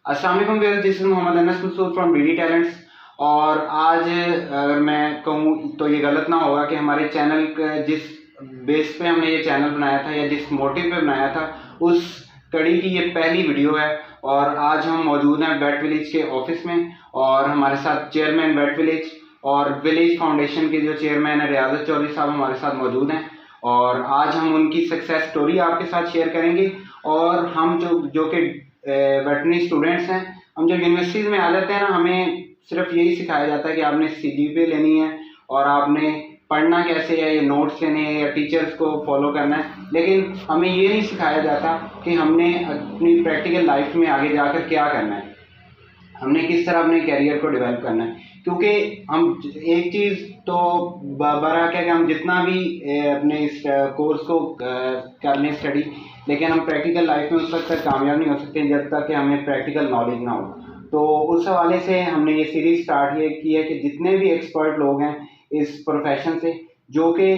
अस्सलाम वालेकुम viewers, this is Mohammad Anas Masood from DD talents. और आज अगर मैं कहूँ तो ये गलत ना होगा कि हमारे चैनल जिस बेस पे हमने ये चैनल बनाया था या जिस मोटिव पे बनाया था उस कड़ी की ये पहली वीडियो है। और आज हम मौजूद हैं वेट विलेज के ऑफिस में और हमारे साथ चेयरमैन वेट विलेज और विलेज फाउंडेशन के जो चेयरमैन है रियाजत चौधरी साहब हमारे साथ मौजूद हैं। और आज हम उनकी सक्सेस स्टोरी आपके साथ शेयर करेंगे। और हम जो कि वेटरनरी स्टूडेंट्स हैं, हम जब यूनिवर्सिटीज़ में आ जाते हैं ना, हमें सिर्फ यही सिखाया जाता है कि आपने CGPA लेनी है और आपने पढ़ना कैसे है, ये नोट्स लेने हैं या टीचर्स को फॉलो करना है। लेकिन हमें ये नहीं सिखाया जाता कि हमने अपनी प्रैक्टिकल लाइफ में आगे जाकर क्या करना है, हमने किस तरह अपने कैरियर को डेवलप करना है। क्योंकि हम एक चीज़ तो बराक है कि हम जितना भी अपने इस कोर्स को कर लें स्टडी, लेकिन हम प्रैक्टिकल लाइफ में उस वक्त तक कामयाब नहीं हो सकते जब तक कि हमें प्रैक्टिकल नॉलेज ना हो। तो उस हवाले से हमने ये सीरीज स्टार्ट ये की है कि जितने भी एक्सपर्ट लोग हैं इस प्रोफेशन से, जो कि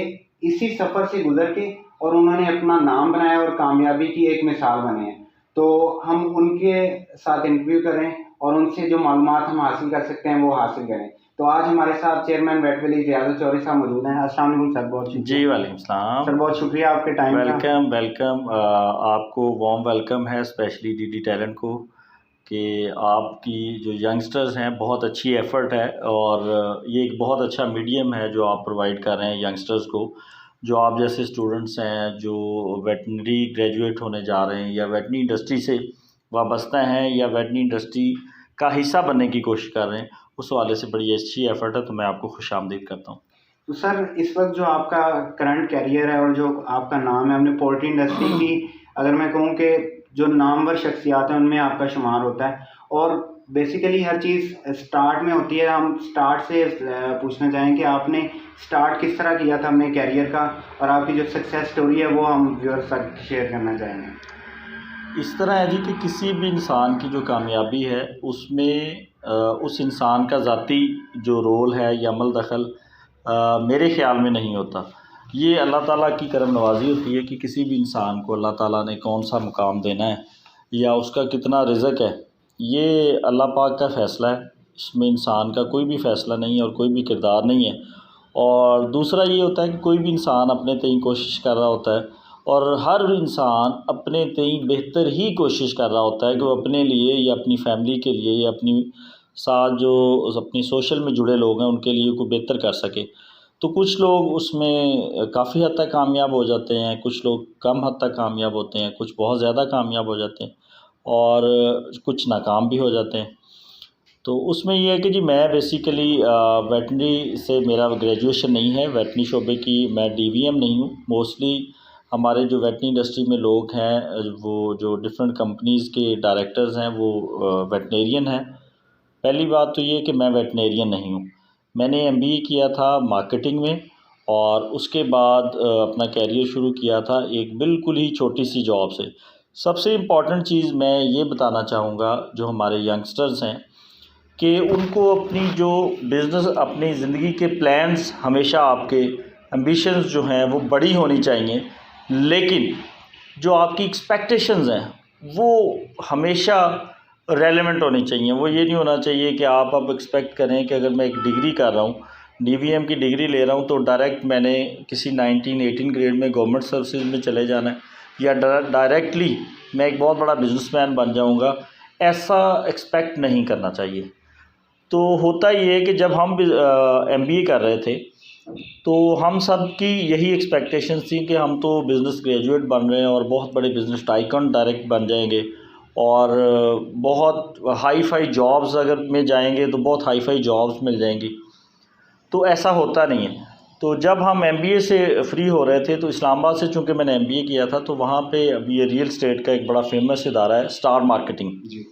इसी सफ़र से गुजर के और उन्होंने अपना नाम बनाया और कामयाबी की एक मिसाल बने हैं, तो हम उनके साथ इंटरव्यू करें और उनसे जो मालूमात हम हासिल कर सकते हैं वो हासिल करें। तो आज हमारे साथ chairman wait village Riazat Chaudhary साहब मौजूद हैं। अस्सलाम वालेकुम सर, बहुत शुक्रिया। जी वालेकुम सलाम। सर बहुत शुक्रिया आपके टाइम का। वेलकम आपको वार्म वेलकम है, स्पेशली डीडी टैलेंट को, कि आपकी जो यंगस्टर्स हैं बहुत अच्छी एफ़र्ट है और ये एक बहुत अच्छा मीडियम है जो आप प्रोवाइड कर रहे हैं यंगस्टर्स को, जो आप जैसे स्टूडेंट्स हैं जो वेटनरी ग्रेजुएट होने जा रहे हैं या वेटनरी इंडस्ट्री से वाबस्ता हैं या वेटनरी इंडस्ट्री का हिस्सा बनने की कोशिश कर रहे हैं। उस वाले से बड़ी अच्छी एफ़र्ट है, तो मैं आपको खुशामदीद करता हूँ। तो सर इस वक्त जो आपका करंट कैरियर है और जो आपका नाम है, हमने पोल्ट्री इंडस्ट्री की अगर मैं कहूँ कि जो नामवर शख्सियात हैं उनमें आपका शुमार होता है। और बेसिकली हर चीज़ स्टार्ट में होती है। हम स्टार्ट से पूछना चाहें कि आपने स्टार्ट किस तरह किया था अपने कैरियर का, और आपकी जो सक्सेस स्टोरी है वो हम व्यूअर्स तक शेयर करना चाहेंगे। इस तरह है जी कि किसी भी इंसान की जो कामयाबी है उसमें उस इंसान का ज़ाती जो रोल है या अमल दखल मेरे ख़्याल में नहीं होता। ये अल्लाह ताला की करम नवाज़ी होती है कि किसी भी इंसान को अल्लाह ताला ने कौन सा मुकाम देना है या उसका कितना रिज़्क है, ये अल्लाह पाक का फ़ैसला है। इसमें इंसान का कोई भी फ़ैसला नहीं है और कोई भी किरदार नहीं है। और दूसरा ये होता है कि कोई भी इंसान अपने तय कोशिश कर रहा होता है और हर इंसान अपने तय बेहतर ही कोशिश कर रहा होता है कि वो अपने लिए या अपनी फ़ैमिली के लिए या अपनी साथ जो अपनी सोशल में जुड़े लोग हैं उनके लिए कोई बेहतर कर सके। तो कुछ लोग उसमें काफ़ी हद तक कामयाब हो जाते हैं, कुछ लोग कम हद तक कामयाब होते हैं, कुछ बहुत ज़्यादा कामयाब हो जाते हैं और कुछ नाकाम भी हो जाते हैं। तो उसमें ये है कि जी मैं बेसिकली वेटनरी से मेरा ग्रेजुएशन नहीं है, वेटनरी शोबे की मैं DVM नहीं हूँ। मोस्टली हमारे जो वेटनरी इंडस्ट्री में लोग हैं वो जो डिफरेंट कंपनीज़ के डायरेक्टर्स हैं वो वेटनेरियन हैं। पहली बात तो ये कि मैं वेटनेरियन नहीं हूँ। मैंने MBA किया था मार्केटिंग में और उसके बाद अपना कैरियर शुरू किया था एक बिल्कुल ही छोटी सी जॉब से। सबसे इम्पॉर्टेंट चीज़ मैं ये बताना चाहूँगा जो हमारे यंगस्टर्स हैं कि उनको अपनी जो बिज़नेस अपनी ज़िंदगी के प्लान्स हमेशा आपके एम्बिशंस जो हैं वो बड़ी होनी चाहिए, लेकिन जो आपकी एक्सपेक्टेशंस हैं वो हमेशा रेलेवेंट होनी चाहिए। वो ये नहीं होना चाहिए कि आप अब एक्सपेक्ट करें कि अगर मैं एक डिग्री कर रहा हूँ, DVM की डिग्री ले रहा हूँ, तो डायरेक्ट मैंने किसी 19-18 ग्रेड में गवर्नमेंट सर्विसेज में चले जाना है या डायरेक्टली मैं एक बहुत बड़ा बिजनेसमैन बन जाऊँगा। ऐसा एक्सपेक्ट नहीं करना चाहिए। तो होता ये है कि जब हम MBA कर रहे थे तो हम सब की यही एक्सपेक्टेशंस थी कि हम तो बिज़नेस ग्रेजुएट बन रहे हैं और बहुत बड़े बिज़नेस टाइकन डायरेक्ट बन जाएंगे और बहुत हाई फाई जॉब्स अगर में जाएंगे तो बहुत हाई फाई जॉब्स मिल जाएंगी। तो ऐसा होता नहीं है। तो जब हम MBA से फ्री हो रहे थे तो इस्लामाबाद से चूँकि मैंने MBA किया था तो वहाँ पे अभी ये रियल एस्टेट का एक बड़ा फेमस इदारा है स्टार मार्केटिंग जी।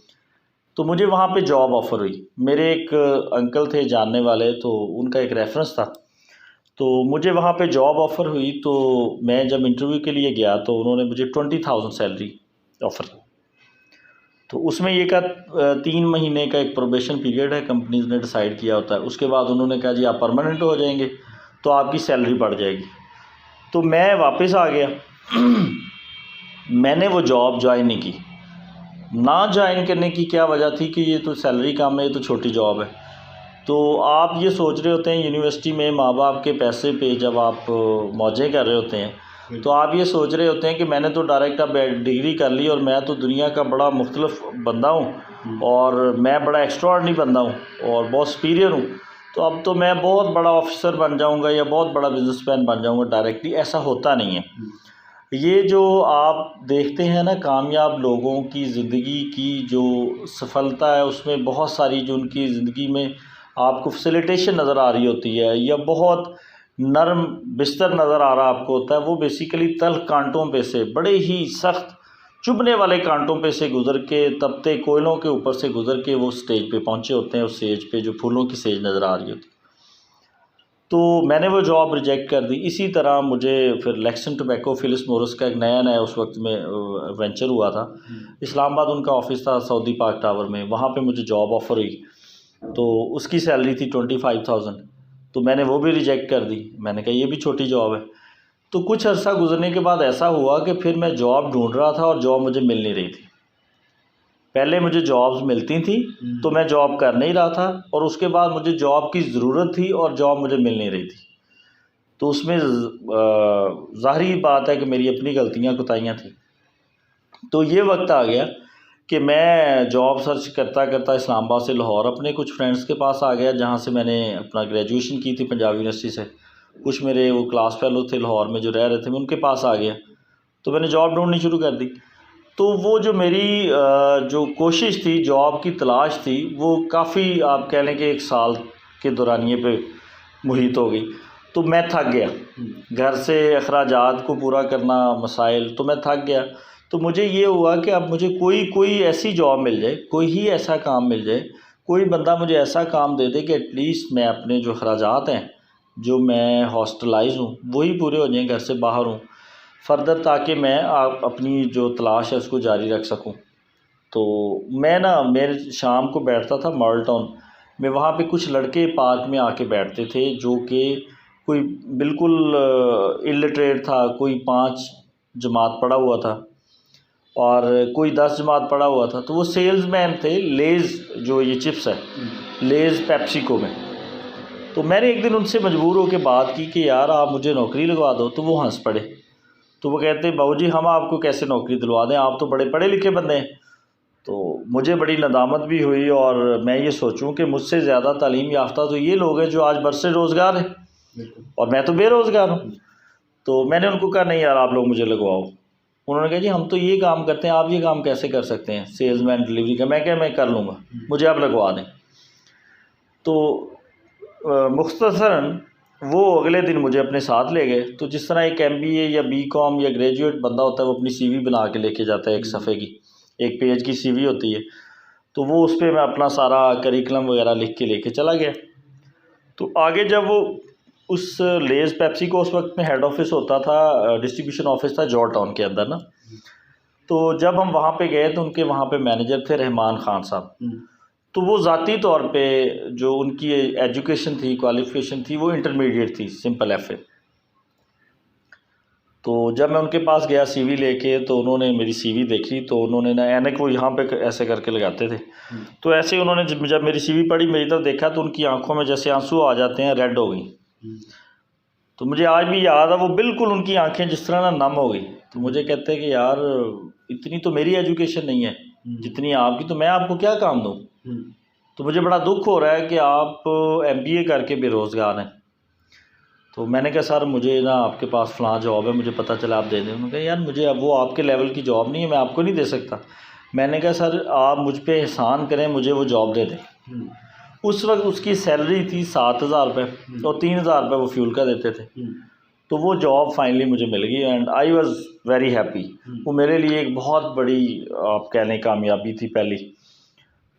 तो मुझे वहाँ पे जॉब ऑफ़र हुई। मेरे एक अंकल थे जानने वाले, तो उनका एक रेफरेंस था, तो मुझे वहाँ पे जॉब ऑफ़र हुई। तो मैं जब इंटरव्यू के लिए गया तो उन्होंने मुझे 20,000 सैलरी ऑफ़र। तो उसमें ये कहा 3 महीने का एक प्रोबेशन पीरियड है, कंपनीज़ ने डिसाइड किया होता है। उसके बाद उन्होंने कहा जी आप परमानेंट हो जाएंगे तो आपकी सैलरी बढ़ जाएगी। तो मैं वापस आ गया मैंने वो जॉब ज्वाइन नहीं की। ना ज्वाइन करने की क्या वजह थी कि ये तो सैलरी कम है, ये तो छोटी जॉब है। तो आप ये सोच रहे होते हैं यूनिवर्सिटी में माँ बाप के पैसे पे जब आप मौजें कर रहे होते हैं, तो आप ये सोच रहे होते हैं कि मैंने तो डायरेक्ट अब डिग्री कर ली और मैं तो दुनिया का बड़ा मुख्तलिफ बंदा हूँ और मैं बड़ा एक्स्ट्राऑर्डिनरी बंदा हूँ और बहुत सुपीरियर हूँ, तो अब तो मैं बहुत बड़ा ऑफिसर बन जाऊँगा या बहुत बड़ा बिजनेसमैन बन जाऊँगा। डायरेक्टली ऐसा होता नहीं है। ये जो आप देखते हैं ना कामयाब लोगों की ज़िंदगी की जो सफलता है, उसमें बहुत सारी जो उनकी ज़िंदगी में आपको फैसिलिटेशन नज़र आ रही होती है या बहुत नरम बिस्तर नज़र आ रहा आपको होता है, वो बेसिकली तल्ख कांटों पे से, बड़े ही सख्त चुभने वाले कांटों पे से गुज़र के, तपते कोयलों के ऊपर से गुज़र के वो स्टेज पे पहुँचे होते हैं। उस स्टेज पे जो फूलों की सेज नज़र आ रही होती है। तो मैंने वो जॉब रिजेक्ट कर दी। इसी तरह मुझे फिर लैक्सन टोबैको फिलिप्स मॉरिस का एक नया उस वक्त में वेंचर हुआ था। इस्लामाबाद उनका ऑफिस था सऊदी पार्क टावर में, वहाँ पे मुझे जॉब ऑफ़र हुई। तो उसकी सैलरी थी 25,000, तो मैंने वो भी रिजेक्ट कर दी। मैंने कहा ये भी छोटी जॉब है। तो कुछ अर्सा गुजरने के बाद ऐसा हुआ कि फिर मैं जॉब ढूंढ रहा था और जॉब मुझे मिल नहीं रही थी। पहले मुझे जॉब्स मिलती थी तो मैं जॉब कर नहीं रहा था, और उसके बाद मुझे जॉब की ज़रूरत थी और जॉब मुझे मिल नहीं रही थी। तो उसमें ज़ाहिर बात है कि मेरी अपनी गलतियाँ कोताहियाँ थी। तो ये वक्त आ गया कि मैं जॉब सर्च करता करता इस्लामाबाद से लाहौर अपने कुछ फ्रेंड्स के पास आ गया, जहाँ से मैंने अपना ग्रेजुएशन की थी पंजाब यूनिवर्सिटी से। कुछ मेरे वो क्लास फेलो थे लाहौर में जो रह रहे थे, मैं उनके पास आ गया। तो मैंने जॉब ढूंढनी शुरू कर दी। तो वो जो मेरी जो कोशिश थी, जॉब की तलाश थी, वो काफ़ी आप कह लें कि 1 साल के दौरानिए पे मुहित हो गई। तो मैं थक गया, घर से अखराजात को पूरा करना, मसाइल, तो मैं थक गया। तो मुझे ये हुआ कि अब मुझे कोई ऐसी जॉब मिल जाए, कोई ही ऐसा काम मिल जाए, कोई बंदा मुझे ऐसा काम दे दे कि एटलीस्ट मैं अपने जो अखराजात हैं, जो मैं हॉस्टलाइज हूँ, वही पूरे हो जाएँ, घर से बाहर हूँ फ़र्दर, ताकि मैं अपनी जो तलाश है उसको जारी रख सकूं। तो मैं शाम को बैठता था मॉडल टाउन में, वहाँ पे कुछ लड़के पार्क में आके बैठते थे जो कि कोई बिल्कुल इलिटरेट था, कोई 5 जमात पढ़ा हुआ था और कोई 10 जमात पढ़ा हुआ था। तो वो सेल्समैन थे लेज़, जो ये चिप्स है लेज़ पेप्सिको में। तो मैंने एक दिन उनसे मजबूर होकर बात की कि यार आप मुझे नौकरी लगवा दो। तो वो हंस पड़े। तो वो कहते बाबूजी हम आपको कैसे नौकरी दिलवा दें, आप तो बड़े पढ़े लिखे बंदे हैं। तो मुझे बड़ी नदामत भी हुई और मैं ये सोचूं कि मुझसे ज़्यादा तालीम याफ्ता तो ये लोग हैं जो आज बरसे रोज़गार हैं और मैं तो बेरोज़गार हूँ। तो मैंने उनको कहा नहीं यार आप लोग मुझे लगवाओ। उन्होंने कहा जी हम तो ये काम करते हैं, आप ये काम कैसे कर सकते हैं, सेल्समैन डिलीवरी का। मैं क्या मैं कर लूँगा, मुझे आप लगवा दें। तो मुख्तसरन वो अगले दिन मुझे अपने साथ ले गए। तो जिस तरह एक MBA या BCom या ग्रेजुएट बंदा होता है, वो अपनी CV बना के लेके जाता है, एक सफ़े की, 1 पेज की CV होती है। तो वो उस पर मैं अपना सारा करिकुलम वगैरह लिख के लेके चला गया। तो आगे जब वो उस लेज़ पेप्सी को उस वक्त में हेड ऑफिस होता था, डिस्ट्रीब्यूशन ऑफिस था जॉर्ज टाउन के अंदर ना। तो जब हम वहाँ पे गए तो उनके वहाँ पे मैनेजर थे रहमान खान साहब। तो वो ज़ाती तौर पे जो उनकी एजुकेशन थी, क्वालिफ़िकेशन थी, वो इंटरमीडिएट थी, सिंपल FA। तो जब मैं उनके पास गया CV लेके, तो उन्होंने मेरी CV देखी। तो उन्होंने ना ऐनक वो यहाँ पे ऐसे करके लगाते थे, तो ऐसे उन्होंने जब मेरी CV पढ़ी, मेरी तरफ देखा, तो उनकी आंखों में जैसे आंसू आ जाते हैं, रेड हो गई। तो मुझे आज भी याद है, वो बिल्कुल उनकी आंखें जिस तरह ना नम हो गई। तो मुझे कहते हैं कि यार इतनी तो मेरी एजुकेशन नहीं है जितनी आपकी, तो मैं आपको क्या काम दूँ। तो मुझे बड़ा दुख हो रहा है कि आप MBA करके बेरोज़गार हैं। तो मैंने कहा सर मुझे ना आपके पास फ़लाँ जॉब है, मुझे पता चला आप दे दें। उन्होंने कहा यार मुझे अब वो आपके लेवल की जॉब नहीं है, मैं आपको नहीं दे सकता। मैंने कहा सर आप मुझ पे एहसान करें, मुझे वो जॉब दे दें। उस वक्त उसकी सैलरी थी 7,000 रुपये और 3,000 रुपये वो फ्यूल का देते थे। तो वो जॉब फाइनली मुझे मिल गई and I was very happy. वो मेरे लिए एक बहुत बड़ी आप कह लें कामयाबी थी पहली।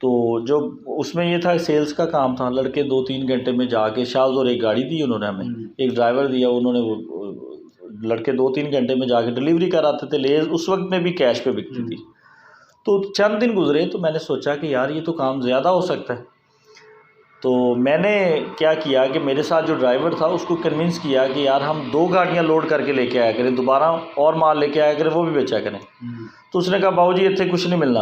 तो जो उसमें ये था सेल्स का काम था, लड़के 2-3 घंटे में जाके शाहज़ोर एक गाड़ी दी उन्होंने हमें, एक ड्राइवर दिया उन्होंने, वो लड़के 2-3 घंटे में जाके डिलीवरी कराते थे। लेज़ उस वक्त में भी कैश पे बिकती थी। तो चंद दिन गुजरे तो मैंने सोचा कि यार ये तो काम ज़्यादा हो सकता है। तो मैंने क्या किया कि मेरे साथ जो ड्राइवर था उसको कन्विंस किया कि यार हम 2 गाड़ियाँ लोड करके लेके आया करें, दोबारा और माल लेके आया करें, वो भी बेचा करें। तो उसने कहा बाबू जी इतने कुछ नहीं मिलना,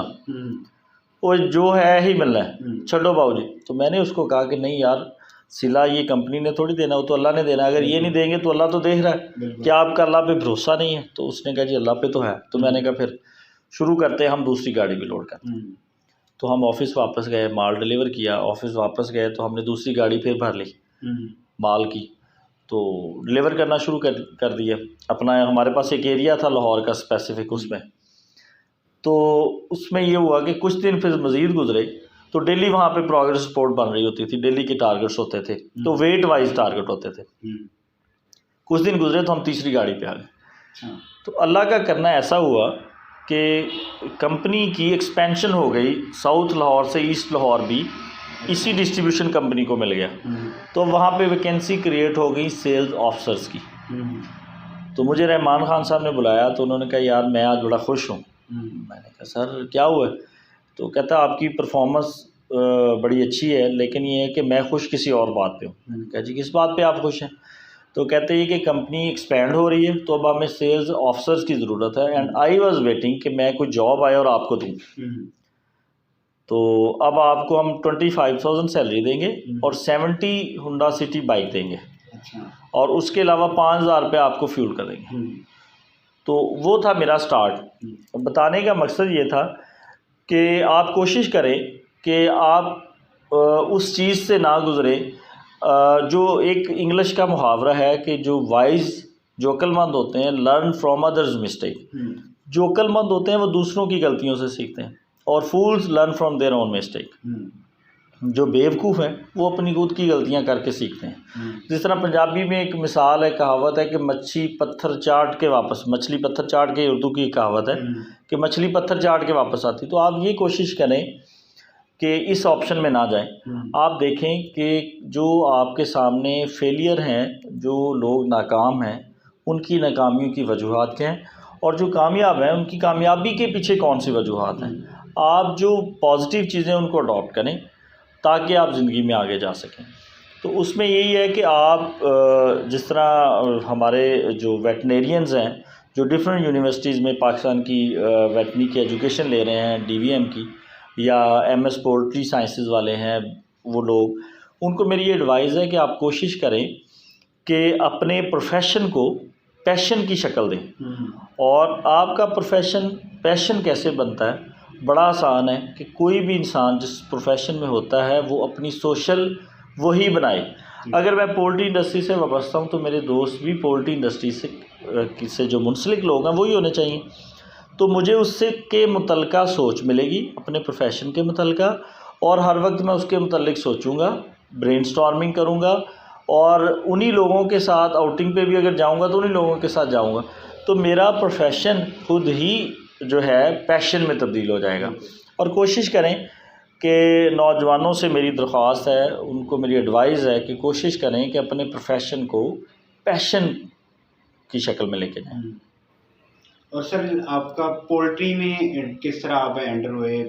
वो जो है ही मिलना है, छोड़ो बाबू जी। तो मैंने उसको कहा कि नहीं यार, सिला ये कंपनी ने थोड़ी देना, वो तो अल्लाह ने देना, अगर ये नहीं देंगे तो अल्लाह तो देख रहा है, क्या आपका अल्लाह पे भरोसा नहीं है? तो उसने कहा जी अल्लाह पे तो है। तो मैंने कहा फिर शुरू करते हैं, हम दूसरी गाड़ी भी लोड करते हैं। तो हम ऑफिस वापस गए, माल डिलीवर किया, ऑफिस वापस गए तो हमने दूसरी गाड़ी फिर भर ली माल की, तो डिलीवर करना शुरू कर दिया अपना। हमारे पास एक एरिया था लाहौर का स्पेसिफिक, उसमें तो उसमें ये हुआ कि कुछ दिन फिर मज़ीद गुजरे तो डेली वहाँ पे प्रोग्रेस रिपोर्ट बन रही होती थी, डेली के टारगेट्स होते थे, तो वेट वाइज टारगेट होते थे। कुछ दिन गुजरे तो हम तीसरी गाड़ी पे आ गए। तो अल्लाह का करना ऐसा हुआ कि कंपनी की एक्सपेंशन हो गई, साउथ लाहौर से ईस्ट लाहौर भी इसी डिस्ट्रीब्यूशन कंपनी को मिल गया। तो वहाँ पे वैकेंसी क्रिएट हो गई सेल्स ऑफिसर्स की। तो मुझे रहमान ख़ान साहब ने बुलाया, तो उन्होंने कहा यार मैं आज बड़ा खुश हूँ। मैंने कहा सर क्या हुआ? तो कहता आपकी परफॉर्मेंस बड़ी अच्छी है, लेकिन ये है कि मैं खुश किसी और बात पे हूँ। मैंने कहा जी किस बात पे आप खुश हैं? तो कहते हैं कि कंपनी एक्सपेंड हो रही है, तो अब हमें सेल्स ऑफिसर्स की ज़रूरत है, एंड आई वाज वेटिंग कि मैं कोई जॉब आए और आपको दूँ। तो अब आपको हम 25,000 सैलरी देंगे और 70 हुंडा सिटी बाइक देंगे, और उसके अलावा 5,000 रुपये आपको फ्यूल कर देंगे। तो वो था मेरा स्टार्ट। बताने का मकसद ये था कि आप कोशिश करें कि आप उस चीज़ से ना गुज़रे। जो एक इंग्लिश का मुहावरा है कि जो वाइज जो अक्लमंद होते हैं लर्न फ्रॉम अदर्स मिस्टेक, जो अक्लमंद होते हैं वो दूसरों की गलतियों से सीखते हैं, और fools learn from their own mistake. जो बेवकूफ़ हैं वो अपनी खुद की गलतियां करके सीखते हैं। जिस तरह पंजाबी में एक मिसाल है, कहावत है कि मच्छी पत्थर चाट के वापस, मछली पत्थर चाट के, उर्दू की कहावत है कि मछली पत्थर चाट के वापस आती। तो आप ये कोशिश करें कि इस ऑप्शन में ना जाएं। आप देखें कि जो आपके सामने फेलियर हैं, जो लोग नाकाम हैं, उनकी नाकामियों की वजूहात क्या हैं, और जो कामयाब हैं उनकी कामयाबी के पीछे कौन सी वजूहात हैं। आप जो पॉजिटिव चीज़ें उनको अडॉप्ट करें ताकि आप ज़िंदगी में आगे जा सकें। तो उसमें यही है कि आप जिस तरह हमारे जो वेटनेरियंस हैं जो डिफरेंट यूनिवर्सिटीज़ में पाकिस्तान की वेटनरी की एजुकेशन ले रहे हैं, DVM की, या MS पोल्ट्री साइंसेस वाले हैं वो लोग, उनको मेरी ये एडवाइस है कि आप कोशिश करें कि अपने प्रोफेशन को पैशन की शक्ल दें। और आपका प्रोफेशन पैशन कैसे बनता है? बड़ा आसान है कि कोई भी इंसान जिस प्रोफेशन में होता है वो अपनी सोशल वही बनाए। अगर मैं पोल्ट्री इंडस्ट्री से वाबस्ता हूँ तो मेरे दोस्त भी पोल्ट्री इंडस्ट्री से जो मुंसलिक लोग हैं वही होने चाहिए। तो मुझे उससे के मुतल्लिका सोच मिलेगी अपने प्रोफेशन के मुतल्लिका, और हर वक्त मैं उसके मुतल्लिक सोचूंगा, ब्रेनस्टॉर्मिंग करूंगा, और उन्हीं लोगों के साथ आउटिंग पे भी अगर जाऊंगा तो उन्हीं लोगों के साथ जाऊंगा। तो मेरा प्रोफेशन खुद ही जो है पैशन में तब्दील हो जाएगा। और कोशिश करें कि नौजवानों से मेरी दरख्वास्त है, उनको मेरी एडवाइस है कि कोशिश करें कि अपने प्रोफेशन को पैशन की शक्ल में लेके जाएं। और सर आपका पोल्ट्री में किस तरह आप एंटर हुए,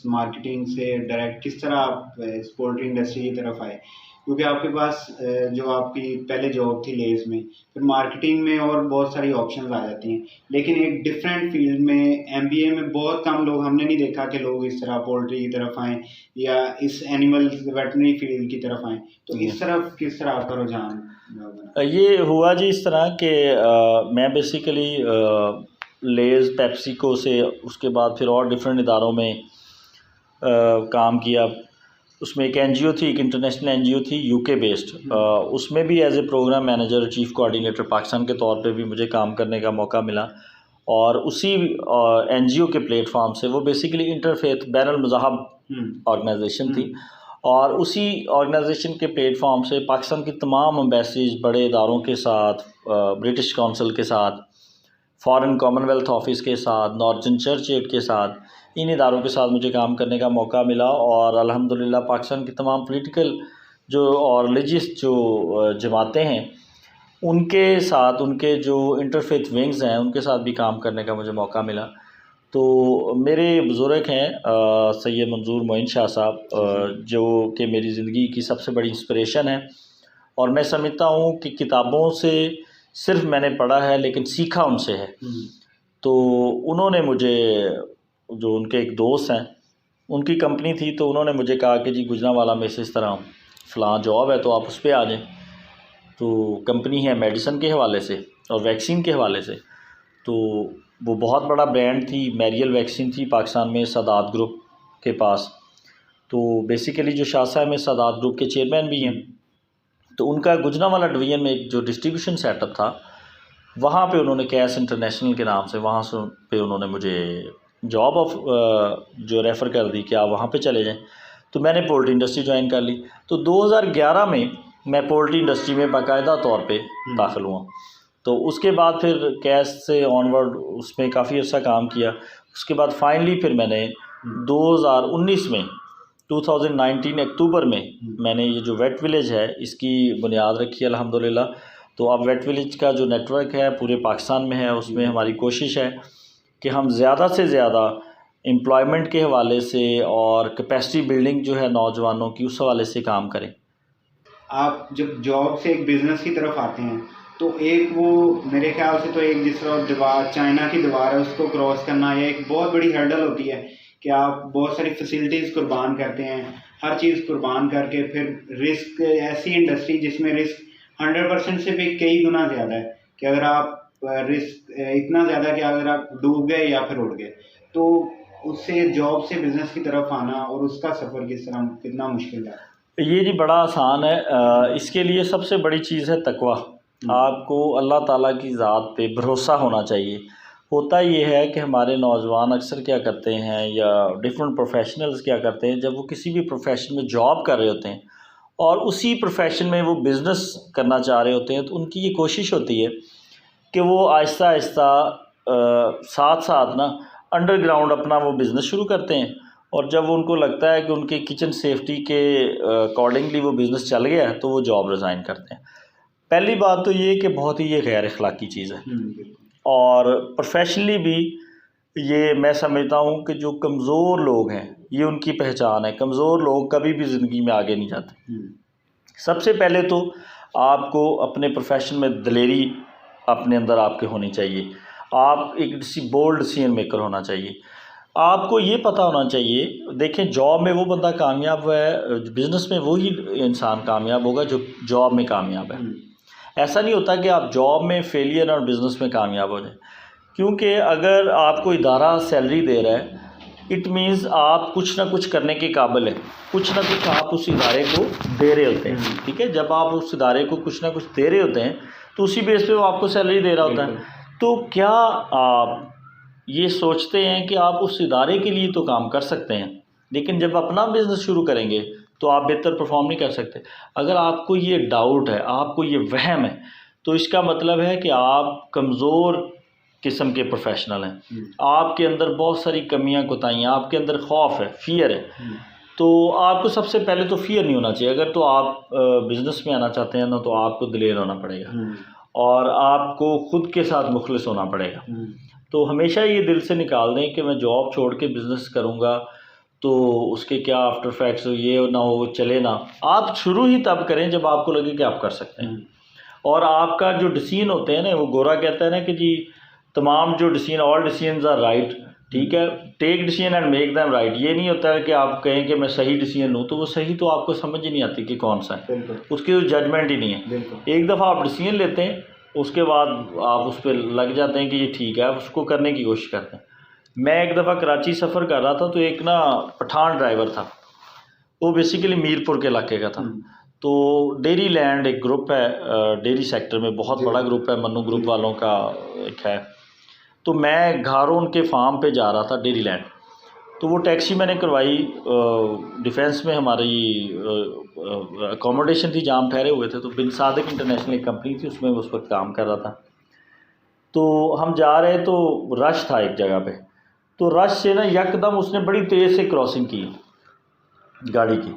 मार्केटिंग से डायरेक्ट किस तरह आप इस पोल्ट्री इंडस्ट्री की तरफ आए? क्योंकि आपके पास जो आपकी पहले जॉब थी लेज में, फिर मार्केटिंग में और बहुत सारी ऑप्शंस आ जाती हैं, लेकिन एक डिफरेंट फील्ड में MBA में बहुत कम लोग, हमने नहीं देखा कि लोग इस तरह पोल्ट्री की तरफ आएँ या इस एनिमल वेटनरी फील्ड की तरफ आएँ। तो इस तरफ किस तरह आपका रुझान? ये हुआ जी इस तरह कि मैं बेसिकली लेज़ पेप्सिको से, उसके बाद फिर और डिफरेंट इदारों में काम किया। उसमें एक NGO थी, एक इंटरनेशनल NGO थी UK बेस्ड, उसमें भी as a program manager, chief coordinator Pakistan के तौर पे भी मुझे काम करने का मौका मिला। और उसी NGO के प्लेटफॉर्म से, वो बेसिकली इंटरफेथ बैनुल मज़ाहब ऑर्गेनाइजेशन थी, और उसी ऑर्गेनाइजेशन के प्लेटफॉर्म से पाकिस्तान की तमाम एम्बेसीज, बड़े इदारों के साथ, ब्रिटिश काउंसिल के साथ, फॉरेन कॉमनवेल्थ ऑफिस के साथ, नॉर्दर्न चर्च एड के साथ, इन इदारों के साथ मुझे काम करने का मौका मिला। और अल्हम्दुलिल्लाह पाकिस्तान की तमाम पॉलिटिकल जो और रिलीजियस जो जमातें हैं उनके साथ, उनके जो इंटरफेथ विंग्स हैं उनके साथ भी काम करने का मुझे मौका मिला। तो मेरे बुज़ुर्ग हैं सैयद मंजूर मोइन शाह साहब, जो कि मेरी ज़िंदगी की सबसे बड़ी इंस्पिरेशन है। और मैं समझता हूँ कि किताबों से सिर्फ मैंने पढ़ा है लेकिन सीखा उनसे है। तो उन्होंने मुझे, जो उनके एक दोस्त हैं, उनकी कंपनी थी, तो उन्होंने मुझे कहा कि जी गुजरांवाला में से इस तरह फ़लाँ जॉब है, तो आप उस पर आ जाएं। तो कंपनी है मेडिसन के हवाले से और वैक्सीन के हवाले से। तो वो बहुत बड़ा ब्रांड थी, मैरियल वैक्सीन थी पाकिस्तान में सादात ग्रुप के पास। तो बेसिकली जो शाह साहब में सादात ग्रुप के चेयरमैन भी हैं, तो उनका गुजरांवाला डिवीज़न में एक जो डिस्ट्रीब्यूशन सेटअप था, वहाँ पे उन्होंने कैस इंटरनेशनल के नाम से वहाँ से पे उन्होंने मुझे जॉब ऑफ जो रेफ़र कर दी कि आप वहाँ पे चले जाएं। तो मैंने पोल्ट्री इंडस्ट्री ज्वाइन कर ली। तो 2011 में मैं पोल्ट्री इंडस्ट्री में बाकायदा तौर पे दाखिल हुआ। तो उसके बाद फिर कैस से ऑनवर्ड उसमें काफ़ी अर्सा काम किया। उसके बाद फाइनली फिर मैंने 2019 में 2019 अक्टूबर में मैंने ये जो वेट विलेज है इसकी बुनियाद रखी अल्हम्दुलिल्लाह। तो अब वेट विलेज का जो नेटवर्क है पूरे पाकिस्तान में है, उसमें हमारी कोशिश है कि हम ज़्यादा से ज़्यादा एम्प्लॉयमेंट के हवाले से और कैपेसिटी बिल्डिंग जो है नौजवानों की, उस हवाले से काम करें। आप जब जॉब से एक बिज़नेस की तरफ आते हैं तो एक वो मेरे ख्याल से तो एक जिस तरह दीवार, चाइना की दीवार है, उसको क्रॉस करना या एक बहुत बड़ी हर्डल होती है कि आप बहुत सारी फैसिलिटीज़ कुर्बान करते हैं, हर चीज़ कुर्बान करके फिर रिस्क, ऐसी इंडस्ट्री जिसमें रिस्क 100% से भी कई गुना ज़्यादा है कि अगर आप रिस्क इतना ज़्यादा कि अगर आप डूब गए या फिर उड़ गए, तो उससे जॉब से बिज़नेस की तरफ आना और उसका सफ़र किस तरह कितना मुश्किल है। ये जी बड़ा आसान है। इसके लिए सबसे बड़ी चीज़ है तकवा। आपको अल्लाह ताला की ज़ात पे भरोसा होना चाहिए। होता ये है कि हमारे नौजवान अक्सर क्या करते हैं या डिफरेंट प्रोफेशनल्स क्या करते हैं, जब वो किसी भी प्रोफेशन में जॉब कर रहे होते हैं और उसी प्रोफेशन में वो बिज़नेस करना चाह रहे होते हैं, तो उनकी ये कोशिश होती है कि वो आहिस्ता आहिस्ता साथ साथ ना अंडरग्राउंड अपना वो बिज़नेस शुरू करते हैं। और जब उनको लगता है कि उनके किचन सेफ्टी के अकॉर्डिंगली वो बिज़नेस चल गया है, तो वो जॉब रिज़ाइन करते हैं। पहली बात तो ये कि बहुत ही ये गैर अखलाकी चीज़ है। और प्रोफेशनली भी ये मैं समझता हूँ कि जो कमज़ोर लोग हैं, ये उनकी पहचान है। कमज़ोर लोग कभी भी ज़िंदगी में आगे नहीं जाते। सबसे पहले तो आपको अपने प्रोफेशन में दिलेरी अपने अंदर आपके होनी चाहिए। आप एक बोल्ड डिसीजन मेकर होना चाहिए। आपको ये पता होना चाहिए, देखें जॉब में वो बंदा कामयाब है, बिज़नेस में वही इंसान कामयाब होगा जो जॉब में कामयाब है। ऐसा नहीं होता कि आप जॉब में फेलियर और बिज़नेस में कामयाब हो जाए, क्योंकि अगर आपको इदारा सैलरी दे रहा है, इट मीन्स आप कुछ ना कुछ करने के काबिल है, कुछ ना कुछ आप उस इदारे को दे रहे होते हैं। ठीक है, जब आप उस इदारे को कुछ ना कुछ दे रहे होते हैं तो उसी बेस पे वो आपको सैलरी दे रहा होता है। तो क्या आप ये सोचते हैं कि आप उस इदारे के लिए तो काम कर सकते हैं, लेकिन जब अपना बिज़नेस शुरू करेंगे तो आप बेहतर परफॉर्म नहीं कर सकते। अगर आपको ये डाउट है, आपको ये वहम है, तो इसका मतलब है कि आप कमज़ोर किस्म के प्रोफेशनल हैं। आपके अंदर बहुत सारी कमियां कोताहियाँ, आपके अंदर खौफ है, फियर है। तो आपको सबसे पहले तो फियर नहीं होना चाहिए। अगर तो आप बिज़नेस में आना चाहते हैं ना, तो आपको दिलेर होना पड़ेगा और आपको ख़ुद के साथ मुखलिस होना पड़ेगा। तो हमेशा ये दिल से निकाल दें कि मैं जॉब छोड़ के बिज़नेस करूँगा तो उसके क्या आफ्टर इफेक्ट्स हो, ये ना हो, चले ना। आप शुरू ही तब करें जब आपको लगे कि आप कर सकते हैं। और आपका जो डिसीजन होते हैं ना, वो गोरा कहता है ना कि जी तमाम जो decision, all decisions are right. ठीक है, take decision and make them right. ये नहीं होता है कि आप कहें कि मैं सही डिसीजन लूँ, तो वो सही तो आपको समझ ही नहीं आती कि कौन सा है, उसकी तो जजमेंट ही नहीं है। एक दफ़ा आप डिसीजन लेते हैं, उसके बाद आप उस पर लग जाते हैं कि ये ठीक है, आप उसको करने की कोशिश करते हैं। मैं एक दफ़ा कराची सफ़र कर रहा था, तो एक ना पठान ड्राइवर था, वो बेसिकली मीरपुर के इलाके का था। तो डेयरी लैंड एक ग्रुप है, डेयरी सेक्टर में बहुत बड़ा ग्रुप है, मन्नू ग्रुप वालों का एक है। तो मैं घारों उनके फार्म पे जा रहा था, डेयरी लैंड। तो वो टैक्सी मैंने करवाई, डिफेंस में हमारी अकोमोडेशन थी जहाँ हम ठहरे हुए थे। तो बिन सादिक इंटरनेशनल एक कंपनी थी, उसमें उस वक्त काम कर रहा था। तो हम जा रहे, तो रश था एक जगह पे। तो रश से ना यकदम उसने बड़ी तेज़ से क्रॉसिंग की। गाड़ी की।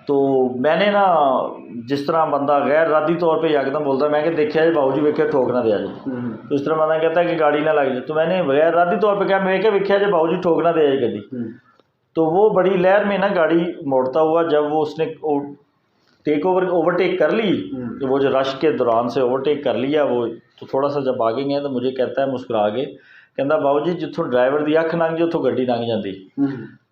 तो मैंने ना जिस तरह बंदा गैर इरादी तौर पे एकदम बोलता है, मैं क्या देखा जी बाबू जी वेखे ठोक ना दिया जी, तो इस तरह बंदा कहता है कि गाड़ी ना लग जाए, तो मैंने गैर इरादी तौर पे क्या मैं क्या वेख्या जी बाबू जी ठोक ना दिया जी गड्डी। तो वो बड़ी लहर में ना गाड़ी मोड़ता हुआ जब वो उसने ओवरटेक कर ली, तो वो जो रश के दौरान से ओवरटेक कर लिया वो, तो थोड़ा सा जब आगे गए तो मुझे कहता है मुस्कुरा के, कहता बाबू जी जितों ड्राइवर की अख लंघ जाए उतों गड्डी लंघ जाती।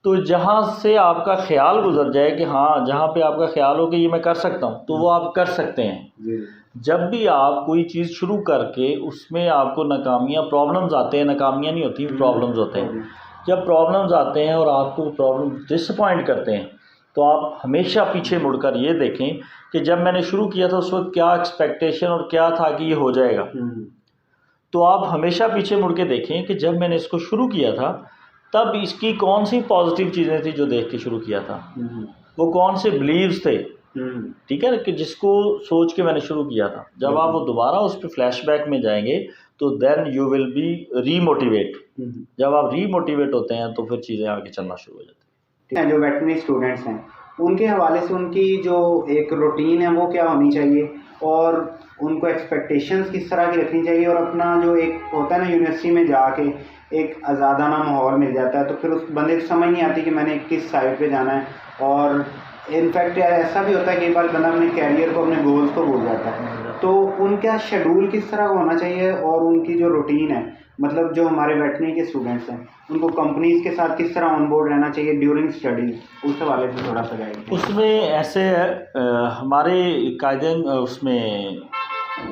तो जहाँ से आपका ख्याल गुजर जाए कि हाँ, जहाँ पे आपका ख्याल हो कि ये मैं कर सकता हूँ, तो वो आप कर सकते हैं। जब भी आप कोई चीज़ शुरू करके उसमें आपको नाकामियाँ प्रॉब्लम्स आते हैं, नाकामियाँ नहीं होती प्रॉब्लम्स होते हैं। जब प्रॉब्लम्स आते हैं और आपको प्रॉब्लम डिसअपॉइंट करते हैं, तो आप हमेशा पीछे मुड़कर ये देखें कि जब मैंने शुरू किया था उस वक्त क्या एक्सपेक्टेशन और क्या था कि ये हो जाएगा। तो आप हमेशा पीछे मुड़ के देखें कि जब मैंने इसको शुरू किया था तब इसकी कौन सी पॉजिटिव चीज़ें थी जो देख के शुरू किया था, वो कौन से बिलीव्स थे, ठीक है, कि जिसको सोच के मैंने शुरू किया था। जब आप वो दोबारा उस पर फ्लैशबैक में जाएंगे तो देन यू विल बी रीमोटिवेट। जब आप रीमोटिवेट होते हैं तो फिर चीज़ें आगे चलना शुरू हो जाती हैं। जो वेटरनरी स्टूडेंट्स हैं उनके हवाले से उनकी जो एक रूटीन है वो क्या होनी चाहिए, और उनको एक्सपेक्टेशंस किस तरह की रखनी चाहिए, और अपना जो एक होता है ना यूनिवर्सिटी में जाके एक आज़ादाना माहौल मिल जाता है, तो फिर उस बंदे को समझ नहीं आती कि मैंने किस साइड पे जाना है। और इनफैक्ट ऐसा भी होता है कई बार बंदा अपने कैरियर को, अपने गोल्स को भूल जाता है। तो उनका शेड्यूल किस तरह का होना चाहिए, और उनकी जो रूटीन है, मतलब जो हमारे वेटरनरी के स्टूडेंट्स हैं उनको कंपनीज़ के साथ किस तरह ऑन बोर्ड रहना चाहिए ड्यूरिंग स्टडीज़, उस हवाले से थोड़ा सा गाइड। उसमें ऐसे है, हमारे कायदे उसमें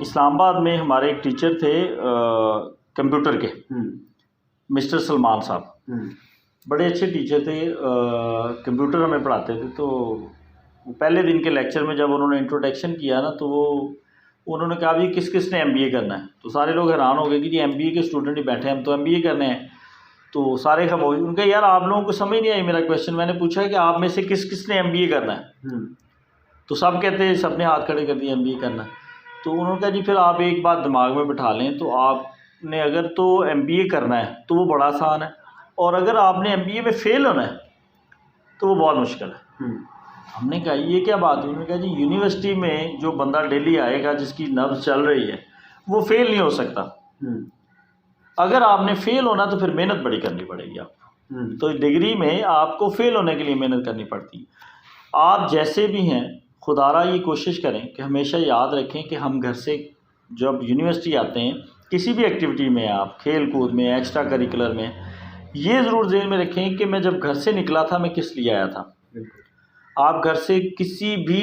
इस्लामाबाद में हमारे एक टीचर थे कंप्यूटर के, मिस्टर सलमान साहब, बड़े अच्छे टीचर थे, कंप्यूटर हमें पढ़ाते थे। तो पहले दिन के लेक्चर में जब उन्होंने इंट्रोडक्शन किया ना, तो उन्होंने कहा भी किस किस ने एमबीए करना है। तो सारे लोग हैरान हो गए कि जी एमबीए के स्टूडेंट ही बैठे हैं, हम तो एमबीए करने हैं। तो सारे खामोश। उनका यार आप लोगों को समझ नहीं आई मेरा क्वेश्चन। मैंने पूछा कि आप में से किस किस ने एमबीए करना है। तो सब कहते हैं, सबने हाथ खड़े कर दिए एमबीए करना। तो उन्होंने कहा जी फिर आप एक बात दिमाग में बिठा लें, तो आपने अगर तो एमबीए करना है तो वो बड़ा आसान है, और अगर आपने एमबीए में फ़ेल होना है तो वो बहुत मुश्किल है। हमने कहा ये क्या बात हुई? उन्होंने कहा जी यूनिवर्सिटी में जो बंदा डेली आएगा, जिसकी नब्ज़ चल रही है, वो फ़ेल नहीं हो सकता। अगर आपने फ़ेल होना तो फिर मेहनत बड़ी करनी पड़ेगी आपको। तो डिग्री में आपको फ़ेल होने के लिए मेहनत करनी पड़ती है। आप जैसे भी हैं, खुदारा ये कोशिश करें कि हमेशा याद रखें कि हम घर से जब यूनिवर्सिटी आते हैं, किसी भी एक्टिविटी में, आप खेल कूद में, एक्स्ट्रा करिकुलर में, ये ज़रूर ज़हन में रखें कि मैं जब घर से निकला था मैं किस लिए आया था। आप घर से किसी भी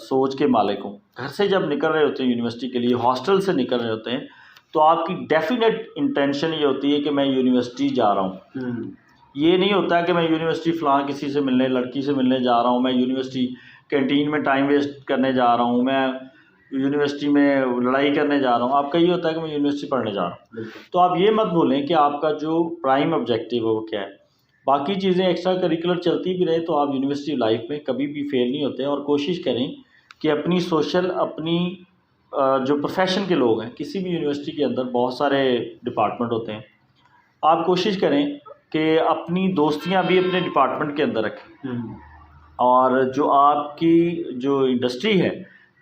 सोच के मालिक हों, घर से जब निकल रहे होते हैं यूनिवर्सिटी के लिए, हॉस्टल से निकल रहे होते हैं, तो आपकी डेफिनेट इंटेंशन ये होती है कि मैं यूनिवर्सिटी जा रहा हूँ। ये नहीं होता है कि मैं यूनिवर्सिटी फ़लाँ किसी से मिलने, लड़की से मिलने जा रहा हूँ, मैं यूनिवर्सिटी कैंटीन में टाइम वेस्ट करने जा रहा हूँ, मैं यूनिवर्सिटी में लड़ाई करने जा रहा हूँ। आपका ये होता है कि मैं यूनिवर्सिटी पढ़ने जा रहा हूँ। तो आप ये मत भूलें कि आपका जो प्राइम ऑब्जेक्टिव है वो क्या है। बाकी चीज़ें एक्स्ट्रा करिकुलर चलती भी रहे तो आप यूनिवर्सिटी लाइफ में कभी भी फेल नहीं होते हैं। और कोशिश करें कि अपनी सोशल, अपनी जो प्रोफेशन के लोग हैं, किसी भी यूनिवर्सिटी के अंदर बहुत सारे डिपार्टमेंट होते हैं, आप कोशिश करें कि अपनी दोस्तियां भी अपने डिपार्टमेंट के अंदर रखें। और जो आपकी जो इंडस्ट्री है,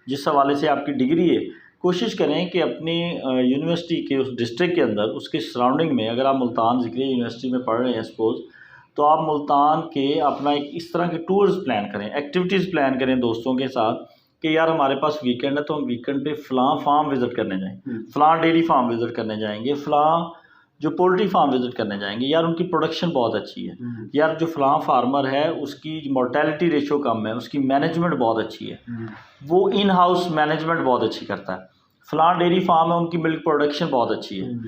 जिस हवाले से आपकी डिग्री है, कोशिश करें कि अपनी यूनिवर्सिटी के उस डिस्ट्रिक्ट के अंदर, उसके सराउंडिंग में, अगर आप मुल्तान ज़िक्री यूनिवर्सिटी में पढ़ रहे हैं सपोज़, तो आप मुल्तान के अपना एक इस तरह के टूर्स प्लान करें, एक्टिविटीज़ प्लान करें दोस्तों के साथ कि यार हमारे पास वीकेंड है तो हम वीकेंड पे फ़लाँ फार्म विज़िट करने जाएंगे, फ़लाँ डेयरी फार्म विज़िट करने जाएंगे, फ़लाँ जो पोल्ट्री फार्म विज़िट करने जाएंगे, यार उनकी प्रोडक्शन बहुत अच्छी है, यार जो फ़लाँ फार्मर है उसकी मोर्टेलिटी रेशो कम है, उसकी मैनेजमेंट बहुत अच्छी है, वो इन हाउस मैनेजमेंट बहुत अच्छी करता है, फ़लाँ डेयरी फार्म है उनकी मिल्क प्रोडक्शन बहुत अच्छी है।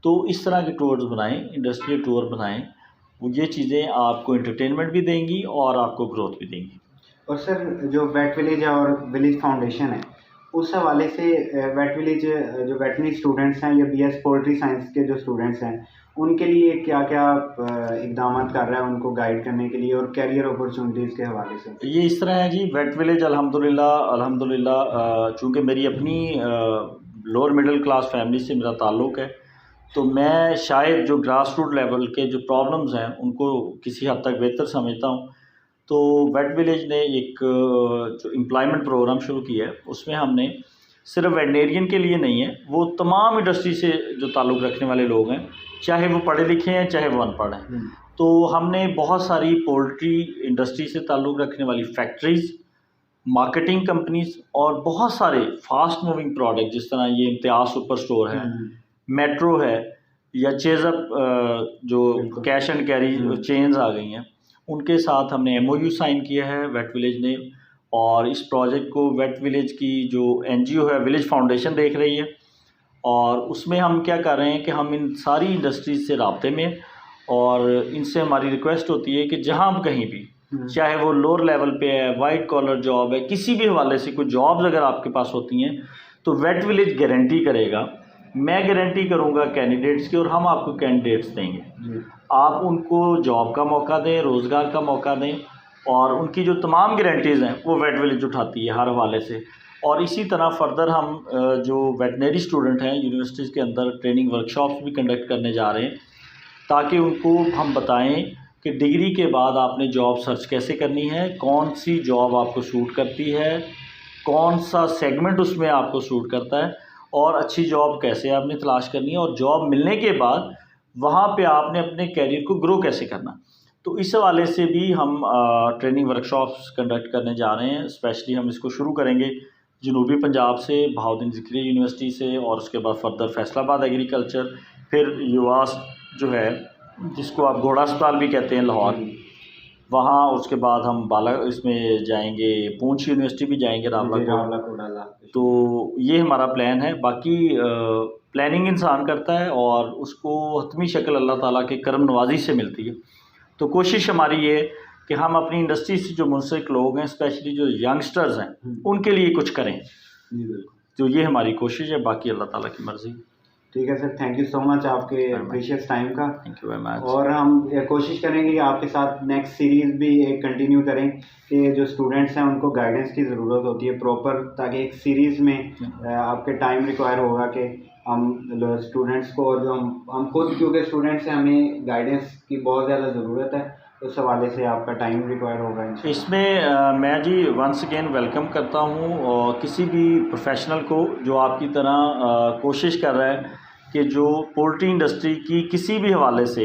तो इस तरह के टूर्स बनाएं, इंडस्ट्रियल टूर बनाएं, ये चीज़ें आपको एंटरटेनमेंट भी देंगी और आपको ग्रोथ भी देंगी। और सर जो वेट विलेज और विलेज फाउंडेशन है, उस हवाले से वेट विलेज जो वेटरनरी स्टूडेंट्स हैं या बीएस पोल्ट्री साइंस के जो स्टूडेंट्स हैं, उनके लिए क्या क्या इक़दाम कर रहा है उनको गाइड करने के लिए, और कैरियर अपॉर्चुनिटीज़ के हवाले से? ये इस तरह है जी, वेट विलेज अल्हम्दुलिल्लाह चूँकि मेरी अपनी लोअर मिडिल क्लास फैमिली से मेरा ताल्लुक़ है, तो मैं शायद जो ग्रास रूट लेवल के जो प्रॉब्लम्स हैं उनको किसी हद तक बेहतर समझता हूँ। तो वेट विलेज ने एक जो एम्प्लॉयमेंट प्रोग्राम शुरू किया है, उसमें हमने सिर्फ वेटनेरियन के लिए नहीं है, वो तमाम इंडस्ट्री से जो ताल्लुक़ रखने वाले लोग हैं, चाहे वो पढ़े लिखे हैं चाहे वो अनपढ़ हैं, तो हमने बहुत सारी पोल्ट्री इंडस्ट्री से ताल्लुक़ रखने वाली फैक्ट्रीज़, मार्केटिंग कंपनीज़ और बहुत सारे फास्ट मूविंग प्रोडक्ट, जिस तरह ये इम्तियाज़ सुपर स्टोर है, मेट्रो है, या चेज़अप जो कैश एंड कैरी चेन्स आ गई हैं, उनके साथ हमने MOU साइन किया है वेट विलेज ने। और इस प्रोजेक्ट को वेट विलेज की जो NGO है, विलेज फाउंडेशन, देख रही है। और उसमें हम क्या कर रहे हैं कि हम इन सारी इंडस्ट्रीज से राब्ते में, और इनसे हमारी रिक्वेस्ट होती है कि जहाँ कहीं भी, चाहे वो लोअर लेवल पे है, वाइट कॉलर जॉब है, किसी भी हवाले से कोई जॉब्स अगर आपके पास होती हैं, तो वेट विलेज गारंटी करेगा, मैं गारंटी करूंगा कैंडिडेट्स की, और हम आपको कैंडिडेट्स देंगे। आप उनको जॉब का मौका दें, रोज़गार का मौका दें, और उनकी जो तमाम गारंटीज़ हैं वो वेट विलेज उठाती है हर हवाले से। और इसी तरह फर्दर हम जो वेटनरी स्टूडेंट हैं यूनिवर्सिटीज़ के अंदर ट्रेनिंग वर्कशॉप्स भी कंडक्ट करने जा रहे हैं, ताकि उनको हम बताएं कि डिग्री के बाद आपने जॉब सर्च कैसे करनी है, कौन सी जॉब आपको सूट करती है, कौन सा सेगमेंट उसमें आपको सूट करता है, और अच्छी जॉब कैसे आपने तलाश करनी है, और जॉब मिलने के बाद वहाँ पे आपने अपने कैरियर को ग्रो कैसे करना। तो इस हवाले से भी हम ट्रेनिंग वर्कशॉप्स कंडक्ट करने जा रहे हैं। स्पेशली हम इसको शुरू करेंगे जनूबी पंजाब से, बहाउद्दीन ज़िक्रिया यूनिवर्सिटी से, और उसके बाद फर्दर फैसलाबाद एग्रीकल्चर, फिर युवास जो है जिसको आप घोड़ा अस्पताल भी कहते हैं लाहौर, वहाँ, उसके बाद हम बाला इसमें जाएंगे, पूंछ यूनिवर्सिटी भी जाएंगे, रावला। तो ये हमारा प्लान है। बाकी प्लानिंग इंसान करता है और उसको हतमी शक्ल अल्लाह ताला के करम नवाजी से मिलती है। तो कोशिश हमारी ये है कि हम अपनी इंडस्ट्री से जो मुंसलिक लोग हैं, स्पेशली जो यंगस्टर्स हैं, उनके लिए कुछ करें। तो ये हमारी कोशिश है, बाकी अल्लाह ताला की मर्ज़ी। ठीक है sir, thank you so much आपके प्रीशियस टाइम का। Thank you very much. और हम कोशिश करेंगे कि आपके साथ नेक्स्ट सीरीज़ भी एक कंटिन्यू करें, कि जो स्टूडेंट्स हैं उनको गाइडेंस की ज़रूरत होती है प्रॉपर, ताकि एक सीरीज़ में आपके टाइम रिक्वायर होगा कि हम स्टूडेंट्स को, और जो हम खुद क्योंकि स्टूडेंट्स हैं, हमें गाइडेंस की बहुत ज़्यादा ज़रूरत है, उस हवाले से आपका टाइम रिक्वायर होगा। इसमें मैं जी वंस अगेन वेलकम करता हूँ और किसी भी प्रोफेशनल को जो आपकी तरह कोशिश कर रहा है कि जो पोल्ट्री इंडस्ट्री की किसी भी हवाले से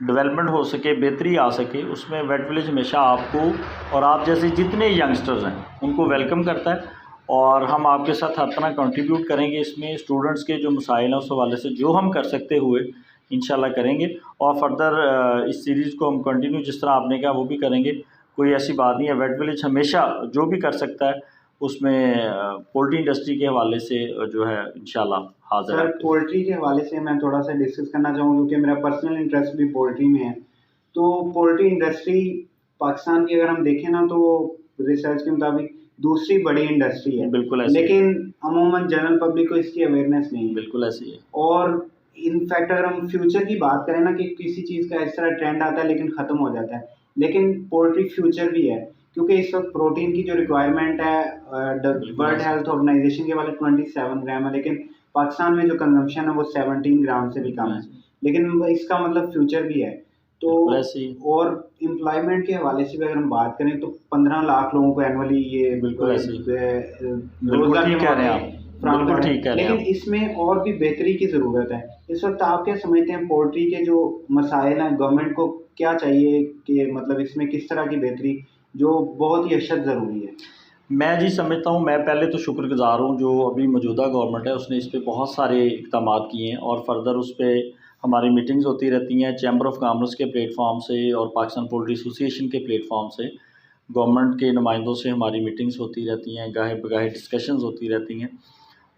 डेवलपमेंट हो सके, बेहतरी आ सके, उसमें वेट विलेज हमेशा आपको और आप जैसे जितने यंगस्टर्स हैं उनको वेलकम करता है। और हम आपके साथ हर तरह कंट्रीब्यूट करेंगे इसमें। स्टूडेंट्स के जो मसाइल हैं उस हवाले से जो हम कर सकते हुए इंशाल्लाह करेंगे, और फर्दर इस सीरीज़ को हम कंटिन्यू जिस तरह आपने कहा वो भी करेंगे। कोई ऐसी बात नहीं है, वेट विलेज हमेशा जो भी कर सकता है उसमें पोल्ट्री इंडस्ट्री के हवाले से जो है इंशाल्लाह हाज़िर है। सर, पोल्ट्री के हवाले से मैं थोड़ा सा डिस्कस करना चाहूँ, क्योंकि मेरा पर्सनल इंटरेस्ट भी पोल्ट्री में है। तो पोल्ट्री इंडस्ट्री पाकिस्तान की अगर हम देखें ना, तो रिसर्च के मुताबिक दूसरी बड़ी इंडस्ट्री है, बिल्कुल ऐसे, लेकिन अमूमन जनरल पब्लिक को इसकी अवेयरनेस नहीं है। बिल्कुल ऐसे ही है। और इनफैक्ट अगर हम फ्यूचर की बात करें ना, कि किसी चीज़ का इस तरह ट्रेंड आता है लेकिन ख़त्म हो जाता है, लेकिन पोल्ट्री फ्यूचर भी है, क्योंकि इस वक्त प्रोटीन की जो रिक्वायरमेंट है वर्ल्ड हेल्थ ऑर्गेनाइजेशन के वाले 27 ग्राम है, लेकिन पाकिस्तान में जो कंजम्पशन है वो 17 ग्राम से भी कम है, लेकिन इसका मतलब फ्यूचर भी है। तो और एम्प्लॉयमेंट के हवाले से भी अगर हम बात करें तो 15 लाख लोगों को एनुअली ये रोजगार ठीक कह रहे हैं आप, बिल्कुल ठीक कह रहे हैं। लेकिन इसमें और भी बेहतरी की ज़रूरत है। इस वक्त आप क्या समझते हैं, पोल्ट्री के जो मसाइल हैं, गवर्नमेंट को क्या चाहिए कि मतलब इसमें किस तरह की बेहतरी, जो बहुत ही अशद ज़रूरी है? मैं जी समझता हूँ, मैं पहले तो शुक्रगुज़ार हूँ जो अभी मौजूदा गवर्नमेंट है उसने इस पर बहुत सारे इक़दाम किए हैं, और फर्दर उस पर हमारी मीटिंग्स होती रहती हैं चैम्बर ऑफ कॉमर्स के प्लेटफॉर्म से और पाकिस्तान पोल्ट्री एसोसिएशन के प्लेटफॉर्म से। गवर्नमेंट के नुमाइंदों से हमारी मीटिंग्स होती रहती हैं, गाहे बगाहे डिस्कशंस होती रहती हैं,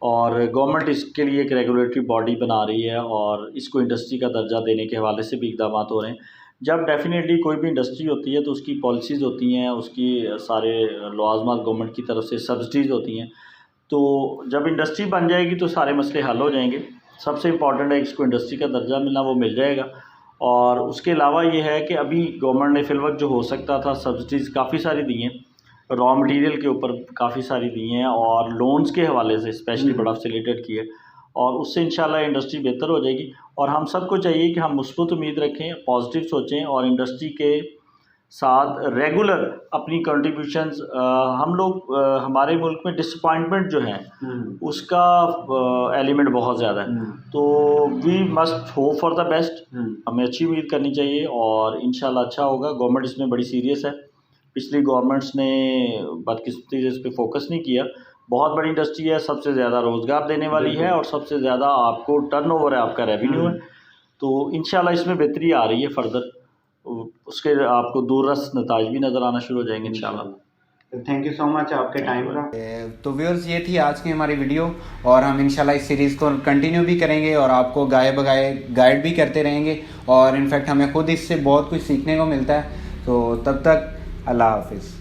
और गवर्नमेंट इसके लिए एक रेगुलेटरी बॉडी बना रही है, और इसको इंडस्ट्री का दर्जा देने के हवाले से भी इक़दाम हो रहे हैं। जब डेफिनेटली कोई भी इंडस्ट्री होती है तो उसकी पॉलिसीज़ होती हैं, उसकी सारे लवाज़मात गवर्नमेंट की तरफ से सब्सिडीज़ होती हैं। तो जब इंडस्ट्री बन जाएगी तो सारे मसले हल हो जाएंगे। सबसे इम्पॉर्टेंट है इसको इंडस्ट्री का दर्जा मिलना, वो मिल जाएगा। और उसके अलावा ये है कि अभी गवर्नमेंट ने फ़िलवक्त जो हो सकता था सब्सिडीज़ काफ़ी सारी दी हैं, रॉ मटेरियल के ऊपर काफ़ी सारी दी हैं, और लोन्स के हवाले से स्पेशली बड़ा फैसिलिटेट किया है, और उससे इंशाल्लाह इंडस्ट्री बेहतर हो जाएगी। और हम सबको चाहिए कि हम मुस्बत उम्मीद रखें, पॉजिटिव सोचें, और इंडस्ट्री के साथ रेगुलर अपनी कंट्रीब्यूशंस हम लोग हमारे मुल्क में डिसअपॉइंटमेंट जो है उसका एलिमेंट बहुत ज़्यादा है, तो we must hope for the best. हमें अच्छी उम्मीद करनी चाहिए और इंशाल्लाह अच्छा होगा। गवर्नमेंट इसमें बड़ी सीरियस है, पिछली गवर्नमेंट्स ने बदकिस्मती से इस पर फोकस नहीं किया। बहुत बड़ी इंडस्ट्री है, सबसे ज़्यादा रोज़गार देने वाली है और सबसे ज़्यादा आपको टर्नओवर है, आपका रेवेन्यू है, तो इंशाल्लाह इसमें बेहतरी आ रही है। फर्दर उसके आपको दूरदर्श नताज भी नज़र आना शुरू हो जाएंगे इंशाल्लाह। थैंक यू सो मच आपके टाइम का। तो व्यूअर्स, ये थी आज की हमारी वीडियो और हम इंशाल्लाह इस सीरीज़ को कंटिन्यू भी करेंगे और आपको गाइड भी करते रहेंगे और इनफैक्ट हमें खुद इससे बहुत कुछ सीखने को मिलता है। तो तब तक अल्लाह हाफिज़।